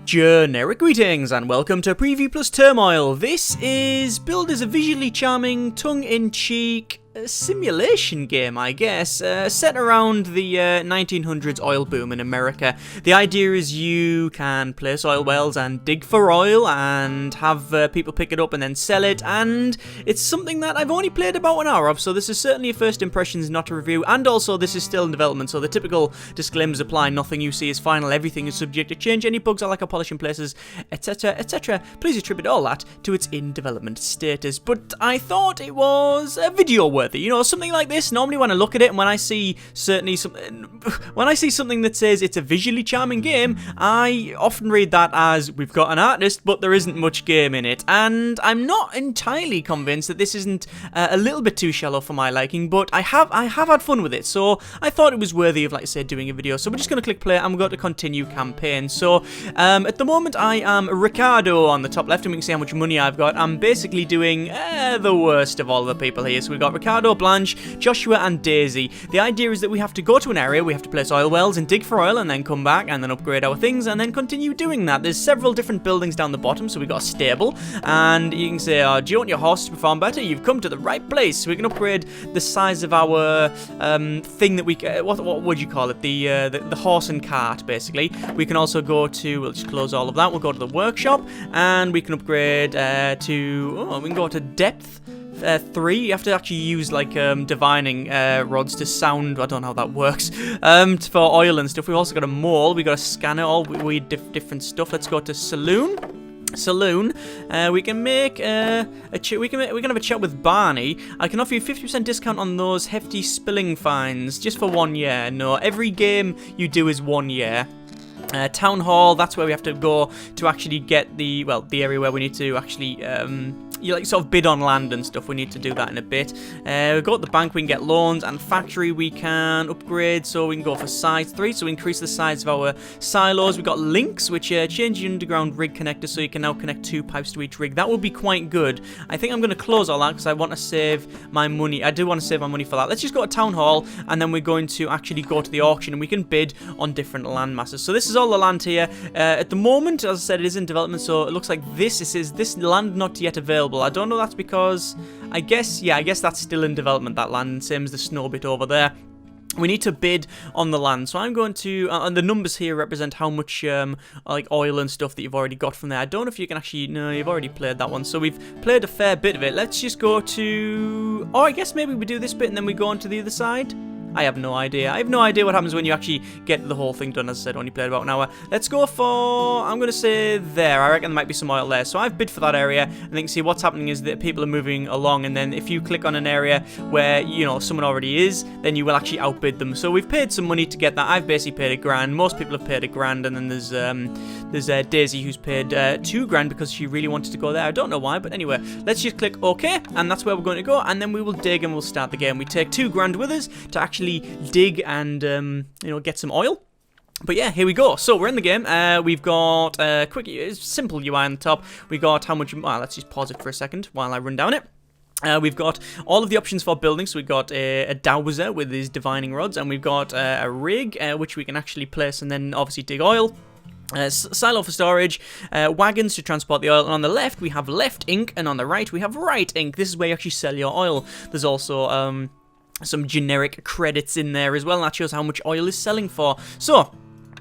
Generic greetings and welcome to Preview plus Turmoil. This is billed as a visually charming, tongue-in-cheek simulation game, I guess, set around the 1900s oil boom in America. The idea is you can place oil wells and dig for oil and have people pick it up and then sell it, and it's something that I've only played about an hour of, so this is certainly a first impressions, not a review, and also this is still in development, so the typical disclaimers apply. Nothing you see is final, everything is subject to change, any bugs I like are polish in places, etc, etc. Please attribute all that to its in development status, but I thought it was video worthy. You know, something like this, normally when I look at it and when I see something that says it's a visually charming game, I often read that as we've got an artist but there isn't much game in it, and I'm not entirely convinced that this isn't a little bit too shallow for my liking, but I have had fun with it, so I thought it was worthy of, like I said, doing a video. So we're just going to click play and we're going to continue campaign. So at the moment I am Ricardo on the top left, and we can see how much money I've got. I'm basically doing the worst of all the people here. So we've got Ricardo, Blanche, Joshua and Daisy. The idea is that we have to go to an area, we have to place oil wells and dig for oil and then come back and then upgrade our things and then continue doing that. There's several different buildings down the bottom, so we've got a stable, and you can say, do you want your horse to perform better? You've come to the right place. We can upgrade the size of our thing that we, what would you call it? The horse and cart, basically. We can also go to, we'll just close all of that, we'll go to the workshop and we can upgrade we can go to depth. 3, you have to actually use like divining rods to sound, I don't know how that works, for oil and stuff. We've also got a mall, we've got a scanner, all different stuff. Let's go to saloon. We can make we can have a chat with Barney. I can offer you 50% discount on those hefty spilling fines just for 1 year. No, every game you do is 1 year. Town hall, that's where we have to go to actually get the area where we need to actually sort of bid on land and stuff. We need to do that in a bit. We go to the bank, we can get loans, and factory we can upgrade, so we can go for size 3, so we increase the size of our silos. We've got links, which change the underground rig connector, so you can now connect 2 pipes to each rig. That will be quite good. I think I'm going to close all that because I want to save my money. I do want to save my money for that. Let's just go to town hall, and then we're going to actually go to the auction, and we can bid on different land masses. So this is all the land here. At the moment, as I said, it is in development, so it looks like this land not yet available. I don't know, that's because I guess that's still in development, that land, same as the snow bit over there. We need to bid on the land, so I'm going to, and the numbers here represent how much like oil and stuff that you've already got from there. I don't know if you can actually, no, you've already played that one, so we've played a fair bit of it. Let's just go to, I guess maybe we do this bit and then we go on to the other side. I have no idea. I have no idea what happens when you actually get the whole thing done. As I said, only played about an hour. Let's go for, I'm going to say there. I reckon there might be some oil there. So I've bid for that area, and then you can see what's happening is that people are moving along, and then if you click on an area where, you know, someone already is, then you will actually outbid them. So we've paid some money to get that. I've basically paid £1,000. Most people have paid £1,000, and then there's Daisy who's paid £2,000 because she really wanted to go there. I don't know why, but anyway, let's just click OK, and that's where we're going to go, and then we will dig and we'll start the game. We take £2,000 with us to actually dig and get some oil. But yeah, here we go. So we're in the game. We've got quick, simple UI on the top. We got how much. Well, let's just pause it for a second while I run down it. We've got all of the options for building. So we've got a dowser with his divining rods, and we've got a rig which we can actually place and then obviously dig oil. Silo for storage, wagons to transport the oil, and on the left we have left ink, and on the right we have right ink. This is where you actually sell your oil. There's also some generic credits in there as well, and that shows how much oil is selling for. So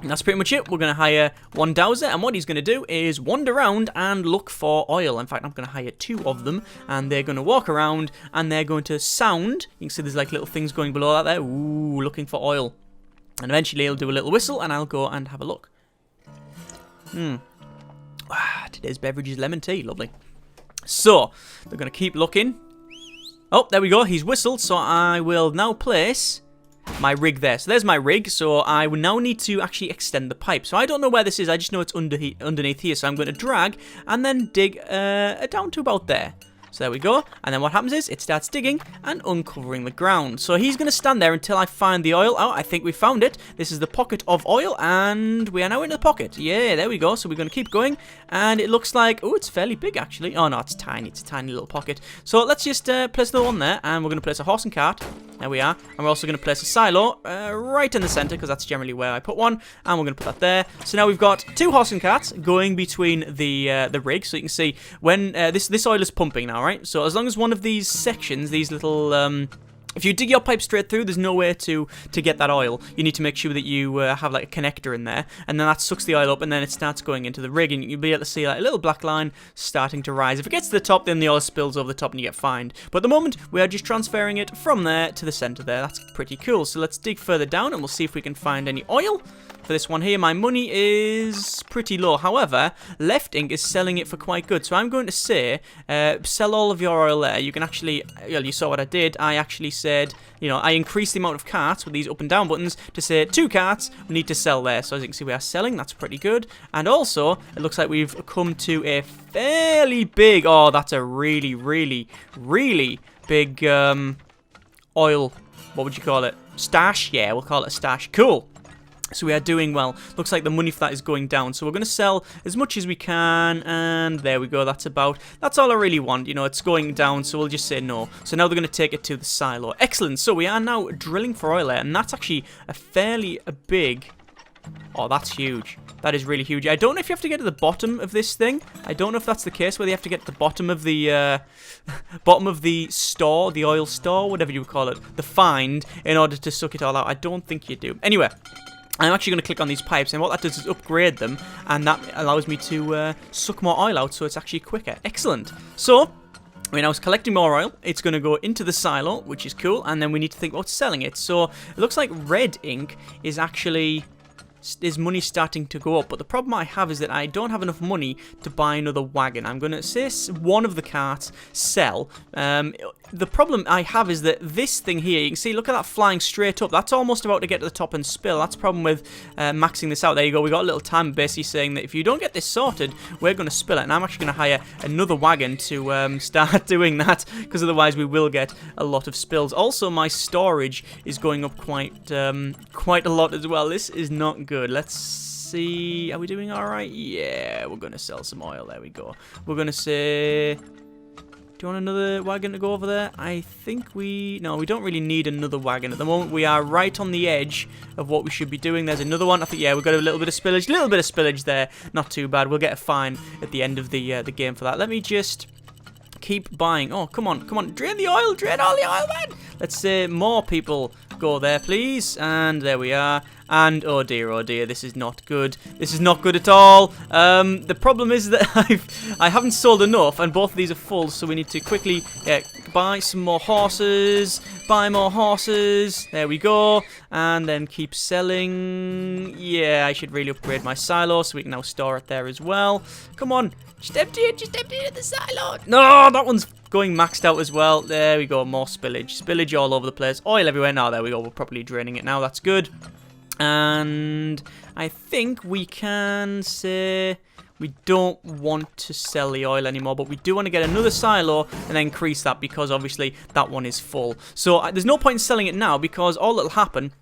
that's pretty much it. We're going to hire one dowser, and what he's going to do is wander around and look for oil. In fact, I'm going to hire 2 of them, and they're going to walk around and they're going to sound. You can see there's like little things going below that there. Ooh, looking for oil. And eventually he'll do a little whistle, and I'll go and have a look. Today's beverage is lemon tea. Lovely. So they're going to keep looking. Oh, there we go. He's whistled, so I will now place my rig there. So there's my rig, so I will now need to actually extend the pipe. So I don't know where this is. I just know it's underneath here, so I'm going to drag and then dig down to about there. So there we go. And then what happens is it starts digging and uncovering the ground. So he's going to stand there until I find the oil. Oh, I think we found it. This is the pocket of oil, and we are now in the pocket. Yeah, there we go. So we're going to keep going, and it looks like, oh, it's fairly big actually. Oh no, it's tiny. It's a tiny little pocket. So let's just place another one there, and we're going to place a horse and cart. There we are. And we're also going to place a silo right in the center, because that's generally where I put one. And we're going to put that there. So now we've got 2 horse and carts going between the rig. So you can see when this oil is pumping now, right? So as long as one of these sections, these little if you dig your pipe straight through, there's nowhere to get that oil. You need to make sure that you have like a connector in there, and then that sucks the oil up, and then it starts going into the rig, and you'll be able to see like a little black line starting to rise. If it gets to the top, then the oil spills over the top and you get fined. But at the moment, we are just transferring it from there to the center there. That's pretty cool. So let's dig further down, and we'll see if we can find any oil. For this one here, my money is pretty low. However, Left Ink is selling it for quite good. So I'm going to say, sell all of your oil there. You can actually, well, you saw what I did. I actually said, you know, I increased the amount of carts with these up and down buttons to say 2 carts we need to sell there. So as you can see, we are selling. That's pretty good. And also, it looks like we've come to a fairly big, oh, that's a really, really, really big oil, what would you call it? Stash? Yeah, we'll call it a stash. Cool. So we are doing well. Looks like the money for that is going down. So we're going to sell as much as we can. And there we go. That's all I really want. You know, it's going down. So we'll just say no. So now they're going to take it to the silo. Excellent. So we are now drilling for oil there. And that's actually a fairly big... Oh, that's huge. That is really huge. I don't know if you have to get to the bottom of this thing. I don't know if that's the case, whether you have to get to the bottom of the store, the oil store, whatever you would call it, the find, in order to suck it all out. I don't think you do. Anyway, I'm actually going to click on these pipes, and what that does is upgrade them, and that allows me to suck more oil out, so it's actually quicker. Excellent. So, when I was collecting more oil, it's going to go into the silo, which is cool, and then we need to think about selling it. So, it looks like Red Ink is actually... His money starting to go up, but the problem I have is that I don't have enough money to buy another wagon. I'm going to say one of the carts sell. The problem I have is that this thing here, you can see, look at that flying straight up. That's almost about to get to the top and spill. That's the problem with maxing this out. There you go. We got a little time basically saying that if you don't get this sorted, we're going to spill it. And I'm actually going to hire another wagon to start doing that, because otherwise we will get a lot of spills. Also, my storage is going up quite a lot as well. This is not good. Let's see. Are we doing all right? Yeah, we're going to sell some oil. There we go. We're going to say... Do you want another wagon to go over there? I think no, we don't really need another wagon. At the moment, we are right on the edge of what we should be doing. There's another one. I think, yeah, we've got a little bit of spillage. There. Not too bad. We'll get a fine at the end of the game for that. Let me just keep buying. Oh, come on. Drain the oil. Drain all the oil, man. Let's say more people go there, please. And there we are. And oh dear, this is not good. This is not good at all. The problem is that I haven't sold enough, and both of these are full, so we need to quickly buy some more horses. Buy more horses. There we go. And then keep selling. Yeah, I should really upgrade my silo so we can now store it there as well. Come on. Just empty it at the silo. No, that one's going maxed out as well. There we go. More spillage. Spillage all over the place. Oil everywhere. Now, there we go. We're properly draining it now. That's good. And I think we can say we don't want to sell the oil anymore, but we do want to get another silo and increase that, because obviously that one is full. So there's no point in selling it now, because all that'll happen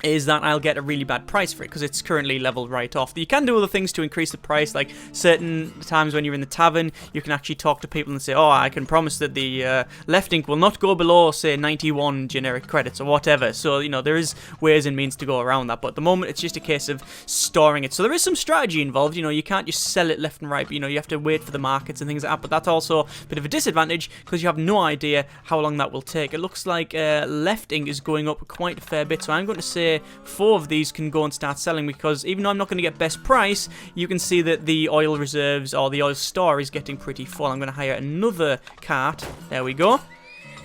is that I'll get a really bad price for it, because it's currently leveled right off. You can do other things to increase the price, like certain times when you're in the tavern, you can actually talk to people and say, oh, I can promise that the Left Ink will not go below, say, 91 generic credits or whatever. So, you know, there is ways and means to go around that, but at the moment, it's just a case of storing it. So there is some strategy involved. You know, you can't just sell it left and right, but, you know, you have to wait for the markets and things like that, but that's also a bit of a disadvantage, because you have no idea how long that will take. It looks like Left Ink is going up quite a fair bit, so I'm going to say 4 of these can go and start selling, because even though I'm not going to get best price, you can see that the oil reserves or the oil store is getting pretty full. I'm going to hire another cart. There we go.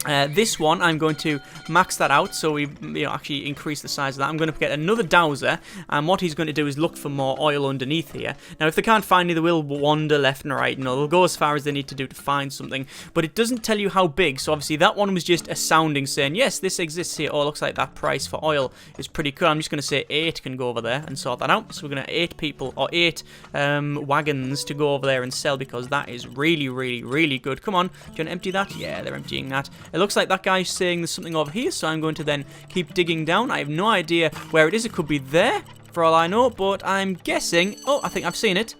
This one, I'm going to max that out, so we actually increase the size of that. I'm going to get another dowser, and what he's going to do is look for more oil underneath here. Now, if they can't find it, they will wander left and right. They'll go as far as they need to do to find something, but it doesn't tell you how big. So obviously, that one was just a sounding saying, yes, this exists here. Oh, looks like that price for oil is pretty cool. I'm just going to say 8 can go over there and sort that out. So we're going to 8 people, or 8 wagons to go over there and sell, because that is really, really, really good. Come on, do you want to empty that? Yeah, they're emptying that. It looks like that guy's saying there's something over here, so I'm going to then keep digging down. I have no idea where it is. It could be there, for all I know, but I'm guessing... Oh, I think I've seen it.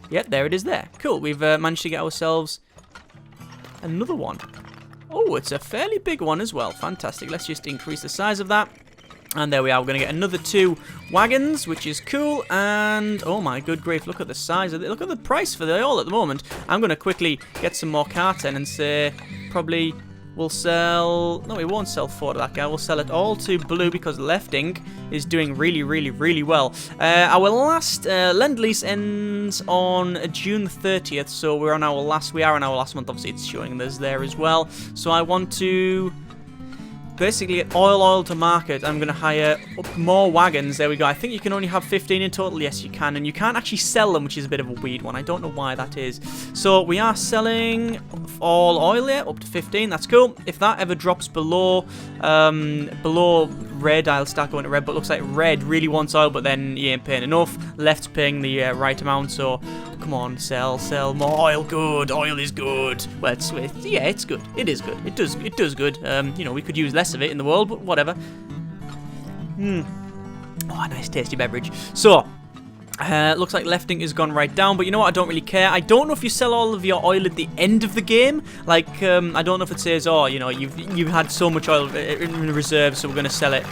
Yep, there it is there. Cool, we've managed to get ourselves another one. Oh, it's a fairly big one as well. Fantastic. Let's just increase the size of that. And there we are. We're going to get another 2 wagons, which is cool. And, oh my good grief, look at the size of it. Look at the price for the oil at the moment. I'm going to quickly get some more carts in and say probably we'll sell... No, we won't sell 4 to that guy. We'll sell it all to Blue, because Left Ink is doing really, really, really well. Our last Lend-Lease ends on June 30th, so we are on our last month. Obviously, it's showing this there as well. So I want to... basically get oil to market. I'm going to hire up more wagons. There we go. I think you can only have 15 in total. Yes, you can. And you can't actually sell them, which is a bit of a weird one. I don't know why that is. So we are selling all oil here, up to 15. That's cool. If that ever drops below red, I'll start going to red. But it looks like red really wants oil, but then he ain't paying enough. Left's paying the right amount. So come on, sell more oil. Good. Oil is good. Well, it's good. It is good. It does good. We could use less of it in the world, but whatever. Oh, a nice tasty beverage. So looks like Left Ink has gone right down, but you know what, I don't really care. I don't know if you sell all of your oil at the end of the game. Like I don't know if it says, oh, you've had so much oil in reserve, so we're going to sell it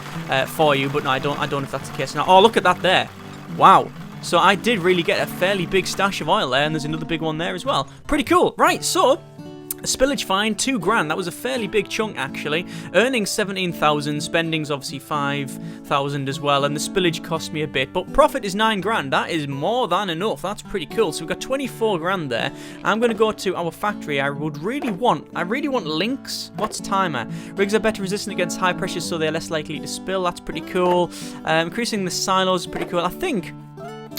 for you. But no, I don't know if that's the case now. Oh, look at that there. Wow. So I did really get a fairly big stash of oil there, and there's another big one there as well. Pretty cool. Right, so a spillage fine, 2 grand. That was a fairly big chunk, actually. Earnings 17,000, spendings obviously 5,000 as well, and the spillage cost me a bit. But profit is 9 grand. That is more than enough. That's pretty cool. So we've got 24 grand there. I'm going to go to our factory. I really want links. What's timer? Rigs are better resistant against high pressure, so they're less likely to spill. That's pretty cool. Increasing the silos is pretty cool. I think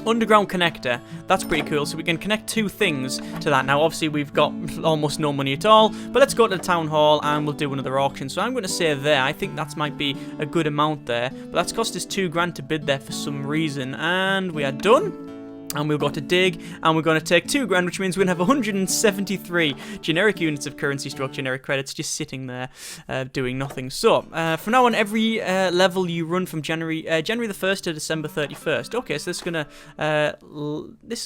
underground connector, that's pretty cool, so we can connect 2 things to that. Now obviously we've got almost no money at all, but let's go to the town hall and we'll do another auction. So I'm going to say there, I think that might be a good amount there, but that's cost us 2 grand to bid there for some reason, and we are done. And we've got to dig, and we're going to take 2 grand, which means we're going to have 173 generic units of currency stroke generic credits just sitting there doing nothing. So, from now on, every level you run from January the 1st to December 31st. Okay, so this is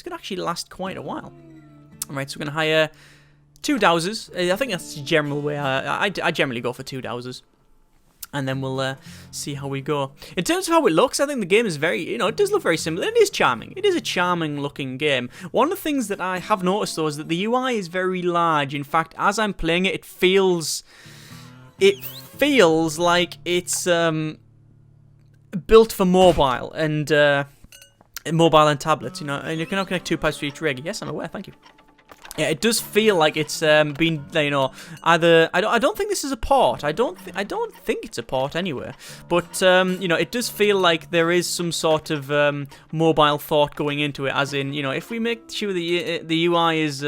gonna actually last quite a while. Alright, so we're going to hire 2 dowsers. I think that's the general way. I generally go for 2 dowsers. And then we'll see how we go. In terms of how it looks, I think the game is very, it does look very similar. It is charming. It is a charming looking game. One of the things that I have noticed, though, is that the UI is very large. In fact, as I'm playing it, it feels like it's built for mobile and tablets, and you can now connect 2 pipes for each rig. Yes, I'm aware, thank you. Yeah, it does feel like it's been, either I don't think this is a port. I don't think it's a port anywhere. But it does feel like there is some sort of mobile thought going into it. As in, if we make sure the UI is,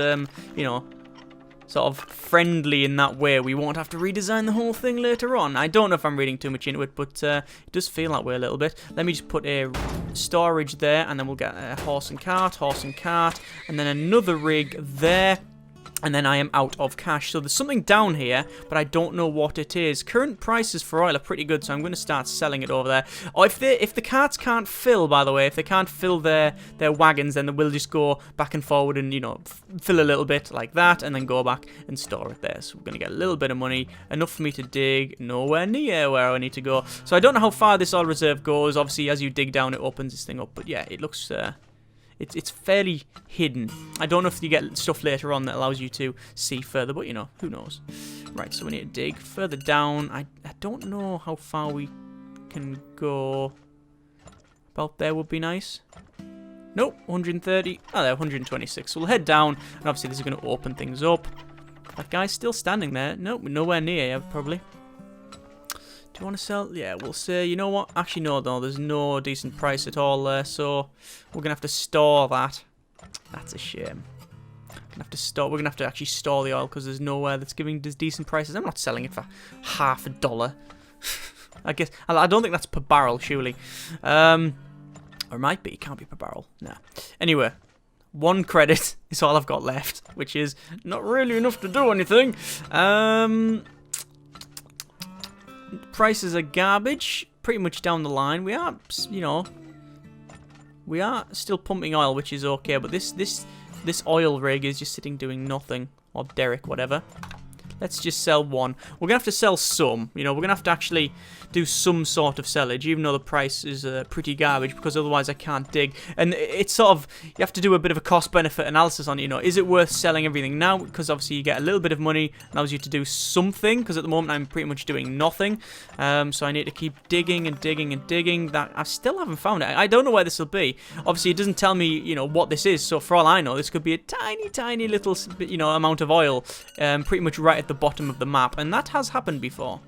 sort of friendly in that way, we won't have to redesign the whole thing later on. I don't know if I'm reading too much into it, but it does feel that way a little bit. Let me just put a storage there, and then we'll get a horse and cart, and then another rig there. And then I am out of cash. So there's something down here, but I don't know what it is. Current prices for oil are pretty good, so I'm going to start selling it over there. Or if the carts can't fill, by the way, if they can't fill their wagons, then we'll just go back and forward and, fill a little bit like that, and then go back and store it there. So we're going to get a little bit of money, enough for me to dig, nowhere near where I need to go. So I don't know how far this oil reserve goes. Obviously, as you dig down, it opens this thing up. But yeah, it looks... It's fairly hidden. I don't know if you get stuff later on that allows you to see further, but who knows. Right, so we need to dig further down. I don't know how far we can go. About there would be nice. Nope, 130. Oh, there, 126. So we'll head down, and obviously this is going to open things up. That guy's still standing there. Nope, nowhere near you, probably. Do you want to sell? Yeah, we'll say, you know what? Actually, no, there's no decent price at all there, so we're going to have to store that. That's a shame. We're going to have to actually store the oil because there's nowhere that's giving decent prices. I'm not selling it for $0.50. I guess, I don't think that's per barrel, surely. Or it might be. It can't be per barrel. Nah. Anyway. 1 credit is all I've got left, which is not really enough to do anything. Prices are garbage, pretty much down the line. We are, you know, we are still pumping oil, which is okay, but this oil rig is just sitting doing nothing, or derrick, whatever. Let's just sell 1. We're going to have to sell some. You know, we're going to have to actually do some sort of sellage, even though the price is pretty garbage, because otherwise I can't dig. And it's sort of, you have to do a bit of a cost-benefit analysis on it, you know. Is it worth selling everything now? Because obviously you get a little bit of money, allows you to do something, because at the moment I'm pretty much doing nothing. So I need to keep digging and digging and digging. That I still haven't found it. I don't know where this will be. Obviously it doesn't tell me, you know, what this is. So for all I know, this could be a tiny, tiny little, you know, amount of oil, pretty much right at the bottom of the map, and that has happened before.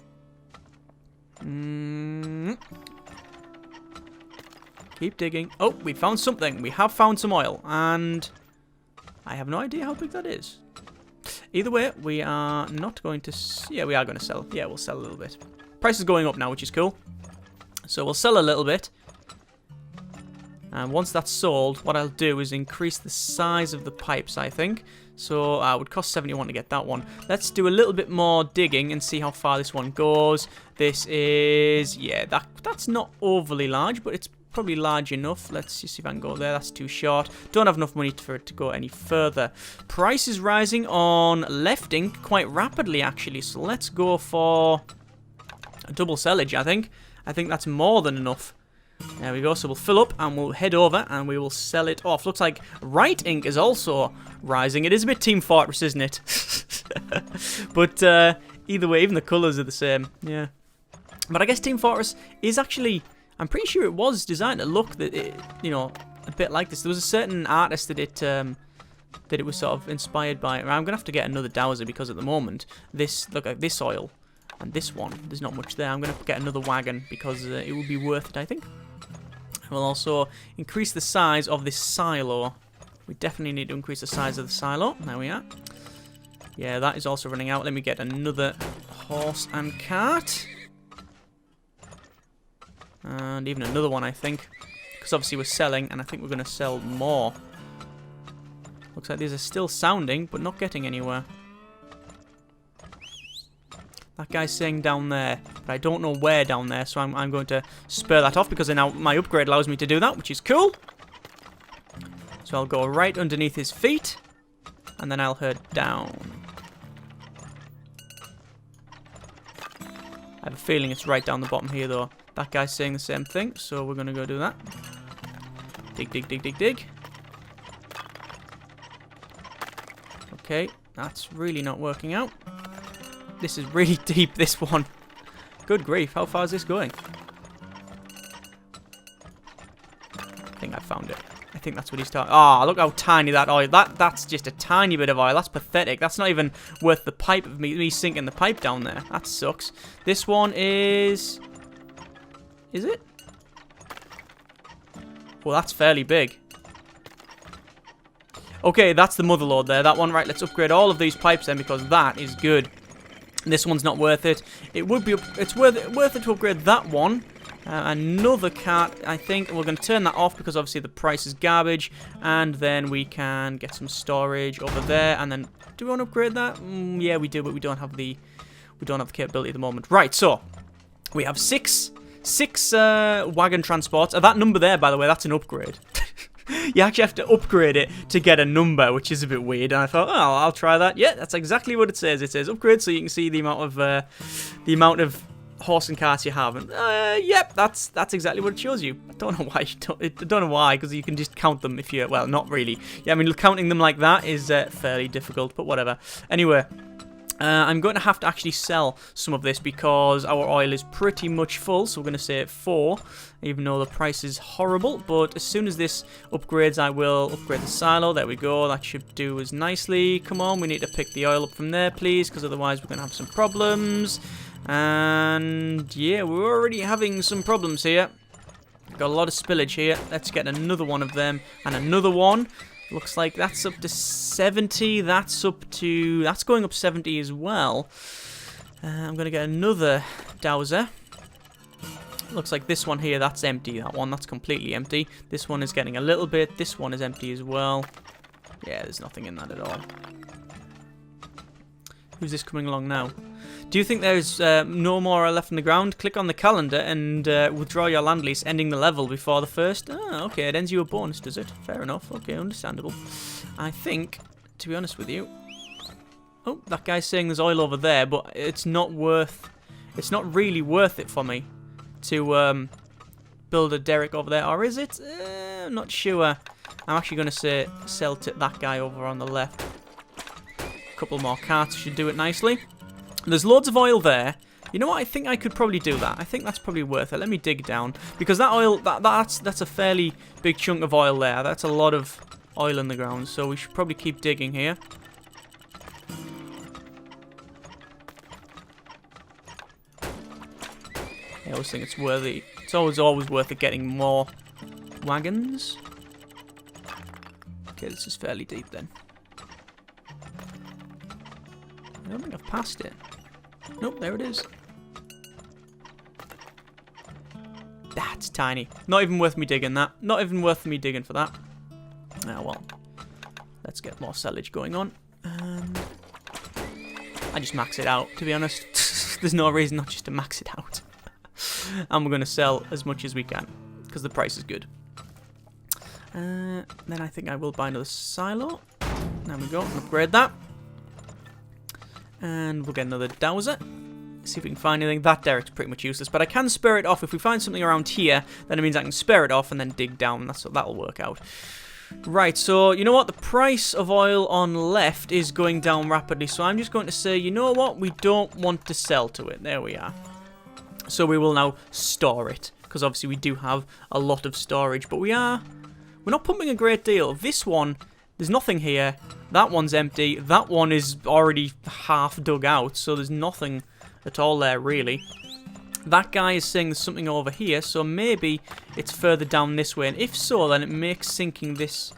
Keep digging. Oh, we found something. We have found some oil, and I have no idea how big that is. Either way, we are not going to... Yeah, we are going to sell. Yeah, we'll sell a little bit. Price is going up now, which is cool. So we'll sell a little bit. And once that's sold, what I'll do is increase the size of the pipes, I think. So it would cost 71 to get that one. Let's do a little bit more digging and see how far this one goes. This is... Yeah, that's not overly large, but it's probably large enough. Let's just see if I can go there. That's too short. Don't have enough money for it to go any further. Price is rising on left ink quite rapidly, actually. So let's go for a double sellage, I think. I think that's more than enough. There we go, so we'll fill up and we'll head over and we will sell it off. Looks like right ink is also rising. It is a bit Team Fortress, isn't it? But either way, even the colours are the same. Yeah. But I guess Team Fortress is actually... I'm pretty sure it was designed to look, you know, a bit like this. There was a certain artist that it was sort of inspired by. I'm going to have to get another dowser because at the moment, look at this oil and this one, there's not much there. I'm going to get another wagon because it would be worth it, I think. We'll also increase the size of this silo. We definitely need to increase the size of the silo. There we are. Yeah, that is also running out. Let me get another horse and cart. And even another one, I think. Because obviously we're selling, and I think we're going to sell more. Looks like these are still sounding, but not getting anywhere. That guy's saying down there, but I don't know where down there, so I'm going to spur that off because now my upgrade allows me to do that, which is cool. So I'll go right underneath his feet, and then I'll head down. I have a feeling it's right down the bottom here, though. That guy's saying the same thing, so we're going to go do that. Dig, dig, dig, dig, dig. Okay, that's really not working out. This is really deep, this one. Good grief, how far is this going? I think I found it. I think that's what he's talking. Ah, look how tiny that oil. That's just a tiny bit of oil. That's pathetic. That's not even worth the pipe of me sinking the pipe down there. That sucks. This one is... Is it? Well, that's fairly big. Okay, that's the motherlode there. That one, right, let's upgrade all of these pipes then because that is good. This one's not worth it. It would be. It's worth it to upgrade that one. Another cart, I think. We're going to turn that off because obviously the price is garbage. And then we can get some storage over there. And then, do we want to upgrade that? Yeah, we do, but we don't have the capability at the moment. Right. So we have six wagon transports. That number there, by the way, that's an upgrade. You actually have to upgrade it to get a number, which is a bit weird. And I thought, oh, I'll try that. Yeah, that's exactly what it says. It says upgrade, so you can see the amount of horse and carts you have. And yep, that's exactly what it shows you. I don't know why. I don't know why, because you can just count them if you. Well, not really. Yeah, I mean, counting them like that is fairly difficult, but whatever. Anyway. I'm going to have to actually sell some of this because our oil is pretty much full, so we're going to say 4, even though the price is horrible. But as soon as this upgrades, I will upgrade the silo. There we go. That should do us nicely. Come on, we need to pick the oil up from there, please, because otherwise we're going to have some problems. And yeah, we're already having some problems here. Got a lot of spillage here. Let's get another one of them and another one. Looks like that's up to 70. That's going up 70 as well. I'm going to get another dowser. Looks like this one here, that's empty. That's completely empty. This one is getting a little bit. This one is empty as well. Yeah, there's nothing in that at all. Who's this coming along now? Do you think there's no more left on the ground? Click on the calendar and withdraw your land lease, ending the level before the first. Ah, okay, it ends you a bonus, does it? Fair enough. Okay, understandable. I think, to be honest with you... Oh, that guy's saying there's oil over there, but it's not really worth it for me to build a derrick over there. Or is it? I'm not sure. I'm actually going to say sell to that guy over on the left. A couple more carts should do it nicely. There's loads of oil there. You know what? I think I could probably do that. I think that's probably worth it. Let me dig down. Because that oil, that's a fairly big chunk of oil there. That's a lot of oil in the ground. So we should probably keep digging here. I always think it's worthy. It's always worth it getting more wagons. Okay, this is fairly deep then. I don't think I've passed it. Nope, there it is. That's tiny. Not even worth me digging that. Not even worth me digging for that. Ah, well. Let's get more sellage going on. I just max it out, to be honest. There's no reason not just to max it out. And we're going to sell as much as we can, because the price is good. Then I think I will buy another silo. There we go, and upgrade that. And we'll get another dowser. See if we can find anything. That derrick's pretty much useless, but I can spare it off. If we find something around here, then it means I can spare it off and then dig down. That'll work out. Right, so you know what? The price of oil on left is going down rapidly, so I'm just going to say, you know what? We don't want to sell to it. There we are. So we will now store it, because obviously we do have a lot of storage, but we're not pumping a great deal. This one, there's nothing here. That one's empty. That one is already half dug out, so there's nothing at all there, really. That guy is saying there's something over here, so maybe it's further down this way. And if so, then it makes sinking this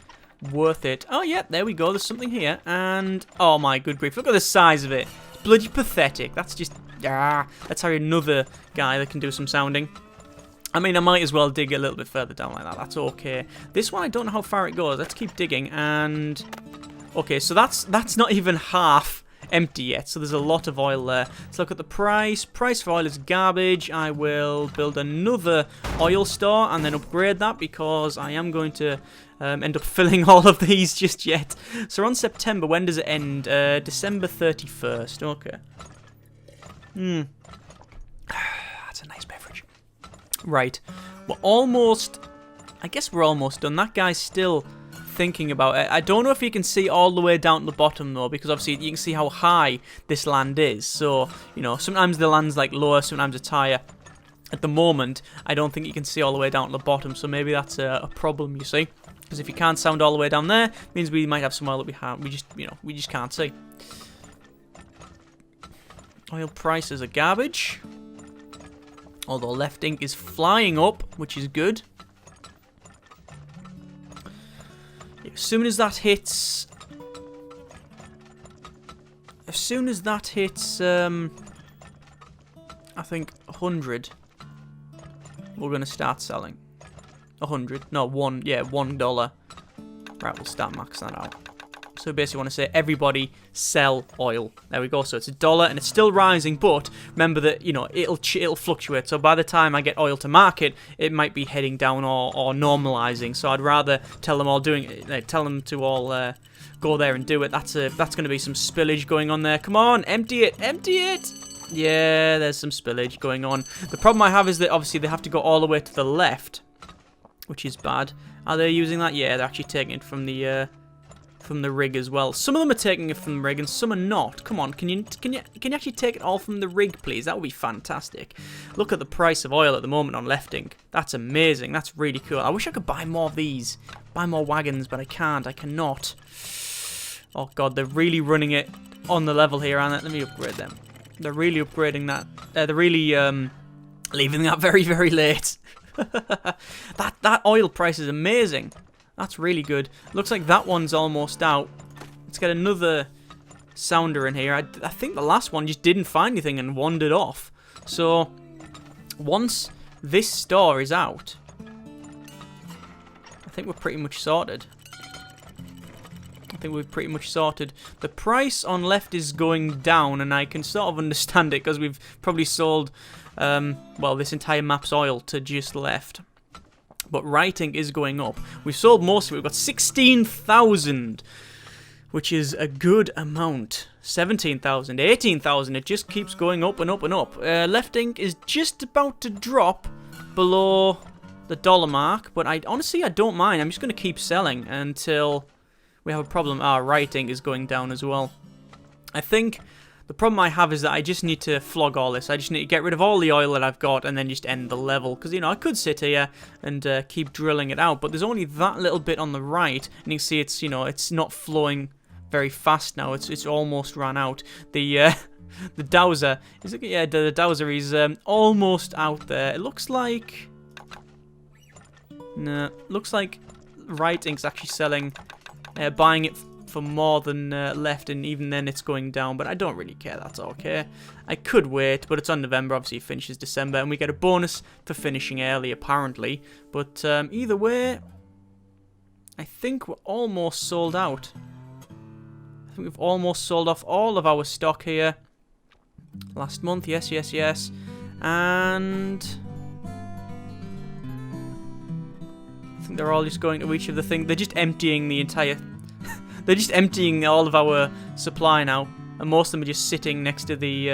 worth it. Oh, yeah, there we go. There's something here. And, oh my good grief, look at the size of it. It's bloody pathetic. That's just, let's hire another guy that can do some sounding. I mean, I might as well dig a little bit further down like that. That's okay. This one, I don't know how far it goes. Let's keep digging. And, okay, so that's not even half empty yet. So there's a lot of oil there. Let's look at the price. Price for oil is garbage. I will build another oil store and then upgrade that because I am going to end up filling all of these just yet. So we're on September. When does it end? December 31st. Okay. That's a nice beverage. Right. We're almost... I guess we're almost done. That guy's still thinking about it. I don't know if you can see all the way down to the bottom, though, because obviously you can see how high this land is. So, you know, sometimes the land's like lower, sometimes it's higher. At the moment, I don't think you can see all the way down to the bottom, so maybe that's a problem, you see. Because if you can't sound all the way down there, it means we might have some oil that we just can't see. Oil prices are garbage. Although left ink is flying up, which is good. As soon as that hits... I think 100, we're going to start selling. 100. No, $1. Right, we'll start maxing that out. So basically want to say everybody sell oil. There we go. So it's $1 and it's still rising, but remember that, you know, it'll fluctuate. So by the time I get oil to market, it might be heading down or normalizing. So I'd rather tell them all tell them to all go there and do it. That's going to be some spillage going on there. Come on, empty it. Empty it. Yeah, there's some spillage going on. The problem I have is that obviously they have to go all the way to the left, which is bad. Are they using that? Yeah, they're actually taking it from the from the rig as well. Some of them are taking it from the rig and some are not. Come on, can you actually take it all from the rig, please? That would be fantastic. Look at the price of oil at the moment on Lefting. That's amazing. That's really cool. I wish I could buy more of these. Buy more wagons, but I can't. I cannot. Oh god, they're really running it on the level here, aren't they? Let me upgrade them. They're really upgrading that. They're really leaving that very, very late. that oil price is amazing. That's really good. Looks like that one's almost out. Let's get another sounder in here. I think the last one just didn't find anything and wandered off. So, once this store is out, I think we're pretty much sorted. I think we've pretty much sorted. The price on left is going down, and I can sort of understand it because we've probably sold, well, this entire map's oil to just left. But writing is going up. We've sold most of it. We've got 16,000, which is a good amount. 17,000, 18,000. It just keeps going up and up and up. Left ink is just about to drop below the dollar mark, but honestly I don't mind. I'm just going to keep selling until we have a problem. Right ink is going down as well. I think the problem I have is that I just need to flog all this. I just need to get rid of all the oil that I've got and then just end the level. Because, you know, I could sit here and keep drilling it out. But there's only that little bit on the right. And you can see it's, you know, it's not flowing very fast now. It's almost run out. The dowser, is it? Yeah, the dowser is almost out there. It looks like... No, looks like right ink's actually selling, buying it for more than left, and even then it's going down, but I don't really care. That's okay. I could wait, but it's on November. Obviously, it finishes December, and we get a bonus for finishing early, apparently. But either way, I think we're almost sold out. I think we've almost sold off all of our stock here. Last month, yes, yes, yes. And I think they're all just going to each of the things. They're just emptying the entire... They're just emptying all of our supply now, and most of them are just sitting next to the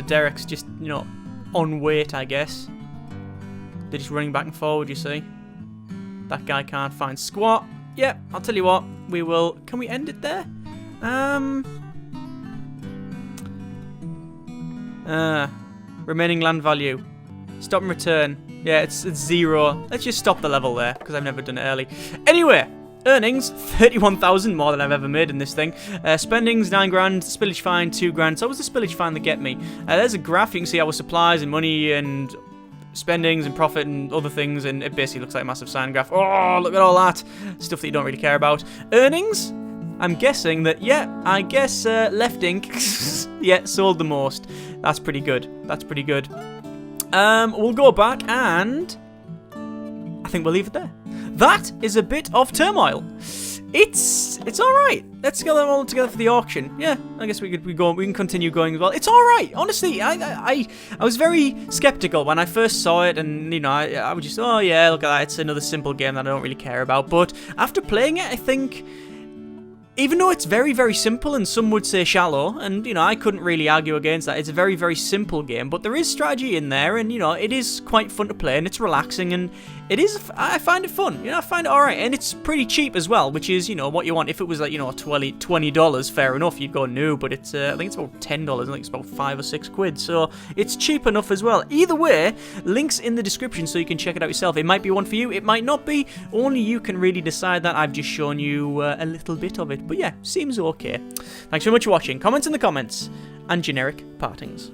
derricks, just, you know, on wait, I guess. They're just running back and forward. You see, that guy can't find squat. Yeah, I'll tell you what. We will. Can we end it there? Remaining land value. Stop and return. Yeah, it's 0. Let's just stop the level there because I've never done it early. Anyway. Earnings, 31,000, more than I've ever made in this thing. Spendings, 9 grand. Spillage fine, 2 grand. So it was the spillage fine that get me. There's a graph. You can see our supplies and money and spendings and profit and other things. And it basically looks like a massive sine graph. Oh, look at all that. Stuff that you don't really care about. Earnings, I'm guessing that, yeah, I guess left ink, yeah, sold the most. That's pretty good. That's pretty good. We'll go back and I think we'll leave it there. That is a bit of Turmoil. It's all right. Let's get them all together for the auction. Yeah, I guess we can continue going as well. It's all right. Honestly, I was very skeptical when I first saw it, and you know, I was just, oh yeah, look at that. It's another simple game that I don't really care about. But after playing it, I think, even though it's very, very simple, and some would say shallow, and, you know, I couldn't really argue against that. It's a very, very simple game, but there is strategy in there, and, you know, it is quite fun to play, and it's relaxing, and it is, I find it fun. You know, I find it alright, and it's pretty cheap as well, which is, you know, what you want. If it was, like, you know, $20, fair enough, you'd go no, but it's, I think it's about $10, I think it's about 5 or 6 quid, so it's cheap enough as well. Either way, links in the description so you can check it out yourself. It might be one for you, it might not be. Only you can really decide that. I've just shown you a little bit of it. But yeah, seems okay. Thanks so much for watching. Comments in the comments, and generic partings.